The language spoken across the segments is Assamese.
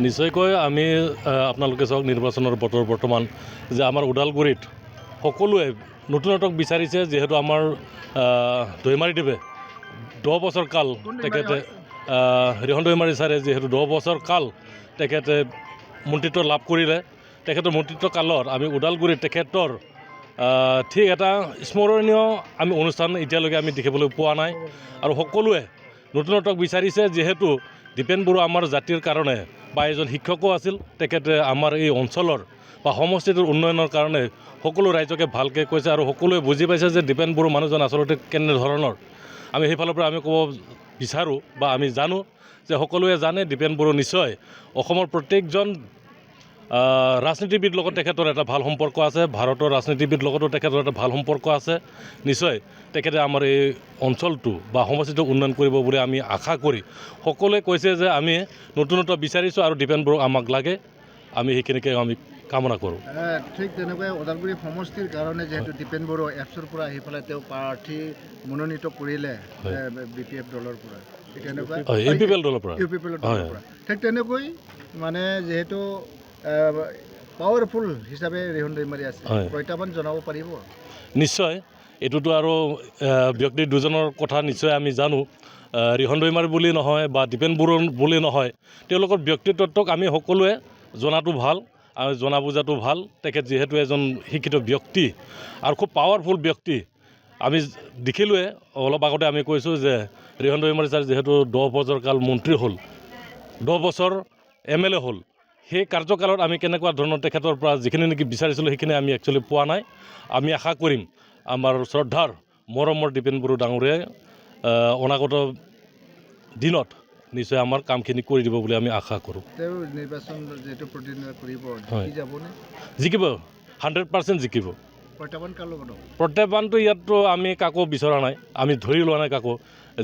নিশ্চয়কৈ আমি আপোনালোকে চাওক নিৰ্বাচনৰ বতৰ বৰ্তমান যে আমাৰ ওদালগুৰিত সকলোৱে নতুনত্বক বিচাৰিছে, যিহেতু আমাৰ দৈমাৰীদেৱে 10 বছৰ কাল তেখেতে ৰিহন দৈমাৰী ছাৰে যিহেতু 10 বছৰ কাল তেখেতে মন্ত্ৰিত্ব লাভ কৰিলে। তেখেতৰ মন্ত্ৰিত্ব কালত আমি ওদালগুৰিত তেখেতৰ ঠিক এটা স্মৰণীয় আমি অনুষ্ঠান এতিয়ালৈকে আমি দেখিবলৈ পোৱা নাই। আৰু সকলোৱে নতুনত্বক বিচাৰিছে, যিহেতু দীপেন বড়ো আমাৰ জাতিৰ কাৰণে বা এজন শিক্ষকো আছিল। তেখেতে আমাৰ এই অঞ্চলৰ বা সমষ্টিটোৰ উন্নয়নৰ কাৰণে সকলো ৰাইজকে ভালকৈ কৈছে আৰু সকলোৱে বুজি পাইছে যে দীপেন বড়ো মানুহজন আচলতে কেনেধৰণৰ। আমি সেইফালৰ পৰা আমি ক'ব বিচাৰোঁ বা আমি জানো যে সকলোৱে জানে দীপেন বড়ো নিশ্চয় অসমৰ প্ৰত্যেকজন ৰাজনীতিবিদ লগত তেখেতৰ এটা ভাল সম্পৰ্ক আছে। ভাৰতৰ ৰাজনীতিবিদ লগতো তেখেতৰ এটা ভাল সম্পৰ্ক আছে। নিশ্চয় তেখেতে আমাৰ এই অঞ্চলটো বা সমষ্টিটো উন্নয়ন কৰিব বুলি আমি আশা কৰি সকলোৱে কৈছে যে আমি নতুনত্ব বিচাৰিছোঁ আৰু দীপেন বড়ো আমাক লাগে, আমি সেইখিনিকে আমি কামনা কৰোঁ। ঠিক তেনেকৈ ওদালগুৰি সমষ্টিৰ কাৰণে যিহেতু দীপেন বড়ো এপছৰ পৰা আহি পেলাই তেওঁ প্ৰাৰ্থী মনোনীত কৰিলে BPF দলৰ পৰা, ঠিক তেনেকুৱা UPPL দলৰ পৰা ঠিক তেনেকৈ মানে যিহেতু পাৱাৰফুল হিচাপে ৰিহন দৈমাৰী আছে, প্ৰত্যাহ্বান জনাব পাৰিব। নিশ্চয় এইটোতো আৰু ব্যক্তি দুজনৰ কথা নিশ্চয় আমি জানো। ৰিহন দৈমাৰী বুলি নহয় বা দীপেন বড়ো বুলি নহয়, তেওঁলোকৰ ব্যক্তিত্বক আমি সকলোৱে জনাটো ভাল আৰু জনা বুজাটো ভাল। তেখেত যিহেতু এজন শিক্ষিত ব্যক্তি আৰু খুব পাৱাৰফুল ব্যক্তি। আমি দেখিলোৱে অলপ আগতে আমি কৈছোঁ যে ৰিহন দৈমাৰী ছাৰ যিহেতু 10 বছৰ কাল মন্ত্ৰী হ'ল, 10 বছৰ MLA হ'ল। সেই কাৰ্যকালত আমি কেনেকুৱা ধৰণৰ তেখেতৰ পৰা যিখিনি নেকি বিচাৰিছিলোঁ সেইখিনি আমি একচুৱেলি পোৱা নাই। আমি আশা কৰিম আমাৰ শ্ৰদ্ধাৰ মৰমৰ দীপেন বড়ো ডাঙৰীয়াই অনাগত দিনত নিশ্চয় আমাৰ কামখিনি কৰি দিব বুলি আমি আশা কৰোঁ। তেওঁ নিৰ্বাচন যিহেতু প্ৰতিদ্বন্দ্বিতা কৰিব, যাবনে? জিকিব, 100% জিকিব। প্ৰত্যাহ্বান কাৰ লগত? প্ৰত্যাহ্বানটো ইয়াততো আমি কাকো বিচৰা নাই, আমি ধৰি লোৱা নাই কাকো।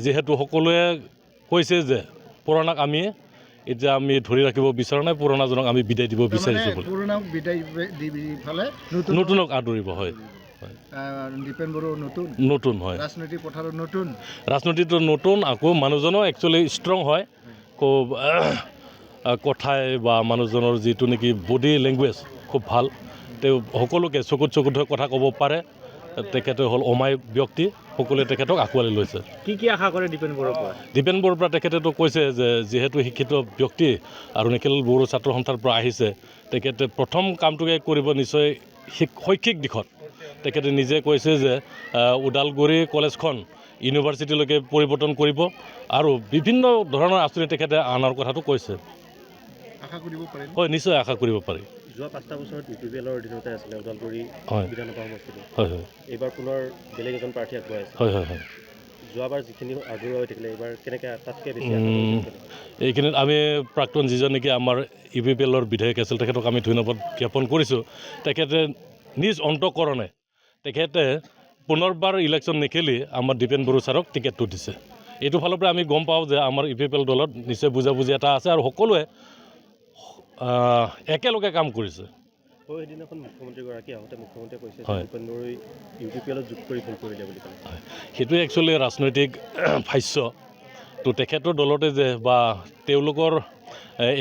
যিহেতু সকলোৱে কৈছে যে পুৰণাক আমি এতিয়া আমি ধৰি ৰাখিব বিচৰা নাই, পুৰণাজনক আমি বিদায় দিব বিচাৰিছোঁ বুলি। পুৰণাক বিদায় দি পেলাই নতুনক আদৰিব। হয়, দীপেন বড়ো নতুন হয়, ৰাজনৈতিক পথাৰত নতুন, ৰাজনীতিটো নতুন। আকৌ মানুহজনো একচুৱেলি ষ্ট্ৰং হয়, খুব কথাই বা মানুহজনৰ যিটো নেকি বডি লেংগুৱেজ খুব ভাল। তেওঁ সকলোকে চকুত হৈ কথা ক'ব পাৰে। তেখেতে হ'ল অমায়িক ব্যক্তি, সকলোৱে তেখেতক আঁকোৱালি লৈছে। কি আশা কৰে দীপেন বড়োৰ পৰা? দীপেন বড়োৰ পৰা তেখেতেতো কৈছে যে যিহেতু শিক্ষিত ব্যক্তি আৰু নিখিল বড়ো ছাত্ৰ সন্থাৰ পৰা আহিছে, তেখেতে প্ৰথম কামটোকে কৰিব নিশ্চয় শৈক্ষিক দিশত। তেখেতে নিজে কৈছে যে ওদালগুৰি কলেজখন ইউনিভাৰ্চিটিলৈকে পৰিৱৰ্তন কৰিব আৰু বিভিন্ন ধৰণৰ আঁচনি তেখেতে আনাৰ কথাটো কৈছে। আশা কৰিব পাৰি? হয়, নিশ্চয় আশা কৰিব পাৰি। যোৱা 5টা বছৰত UPPLৰ অধীনতে আছিলে ওদালগুৰি বিধানসভা সমষ্টিটো। হয়। এইবাৰ পুনৰ বেলেগ এজন প্ৰাৰ্থী আগবঢ়াই আছে। হয়। যোৱাবাৰ যিখিনি আগ্ৰহ হৈ থাকিলে এইবাৰ কেনেকৈ তাতকৈ বেছি? এইখিনিত আমি প্ৰাক্তন যিজন নেকি আমাৰ UPPLৰ বিধায়ক আছিল, তেখেতক আমি ধন্যবাদ জ্ঞাপন কৰিছোঁ। তেখেতে নিজ অন্তঃকৰণে তেখেতে পুনৰবাৰ ইলেকশ্যন নেখেলি আমাৰ দীপেন বড়ো ছাৰক টিকেটটো দিছে। এইটো ফালৰ পৰা আমি গম পাওঁ যে আমাৰ UPPL দলত নিশ্চয় বুজাবুজি এটা আছে আৰু সকলোৱে একেলগে কাম কৰিছে। সেইদিনাখন মুখ্যমন্ত্ৰীগৰাকী আহোঁতে মুখ্যমন্ত্ৰীয়ে কৈছে দীপেন বড়োই UPPLত যোগ কৰি ভুল কৰিলে বুলি ক'লে। সেইটোৱে একচুৱেলি ৰাজনৈতিক ভাষ্য। তো তেখেতৰ দলতে যে বা তেওঁলোকৰ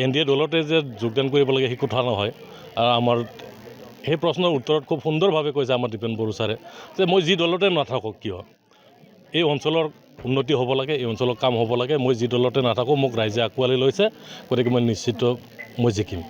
NDA দলতে যে যোগদান কৰিব লাগে সেই কথা নহয়। আৰু আমাৰ সেই প্ৰশ্নৰ উত্তৰত খুব সুন্দৰভাৱে কৈছে আমাৰ দীপেন বড়ো ছাৰে যে মই যি দলতে নাথাকক কিয়, এই অঞ্চলৰ উন্নতি হ'ব লাগে, এই অঞ্চলৰ কাম হ'ব লাগে। মই যি দলতে নাথাকোঁ মোক ৰাইজে আঁকোৱালি লৈছে, গতিকে মই নিশ্চিত মই জিকিম।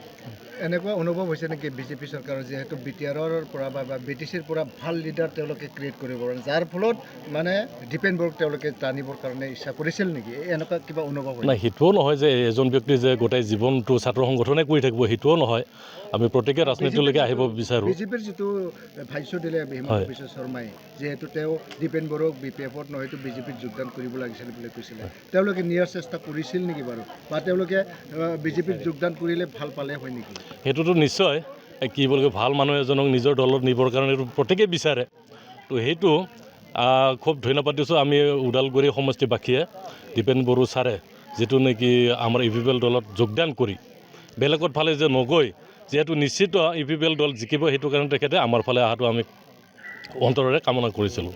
এনেকুৱা অনুভৱ হৈছে নেকি BJP চৰকাৰৰ, যিহেতু BTRৰ পৰা বা BTCৰ পৰা ভাল লিডাৰ তেওঁলোকে ক্ৰিয়েট কৰিব পাৰে, যাৰ ফলত মানে দীপেন বড়োক তেওঁলোকে টানিবৰ কাৰণে ইচ্ছা কৰিছিল নেকি? এনেকুৱা কিবা অনুভৱ হয়? নাই, সেইটোও নহয় যে এজন ব্যক্তি যে গোটেই জীৱনটো ছাত্ৰ সংগঠনে কৰি থাকিব, সেইটোও নহয়। আমি প্ৰত্যেকে ৰাজনীতিলৈকে আহিব বিচাৰোঁ। BJPৰ যিটো ভাষ্য দিলে হিমন্ত বিশ্ব শৰ্মাই, যিহেতু তেওঁ দীপেন বড়োক BPFত নহয়তো BJPত যোগদান কৰিব লাগিছিল বুলি কৈছিলে, তেওঁলোকে নিয়াৰ চেষ্টা কৰিছিল নেকি বাৰু? বা তেওঁলোকে BJPত যোগদান কৰিলে ভাল পালে হয় নেকি? সেইটোতো নিশ্চয় কি বুলি কয়, ভাল মানুহ এজনক নিজৰ দলত নিবৰ কাৰণে এইটো প্ৰত্যেকেই বিচাৰে। তো সেইটো খুব ধন্যবাদ দিছোঁ আমি ওদালগুৰি সমষ্টিবাসীয়ে। দীপেন বড়ো ছাৰে যিটো নেকি আমাৰ UPPL দলত যোগদান কৰি বেলেগত ফালে যে নগৈ, যিহেতু নিশ্চিত UPPL দল জিকিব, সেইটো কাৰণে তেখেতে আমাৰ ফালে অহাটো আমি অন্তৰেৰে কামনা কৰিছিলোঁ।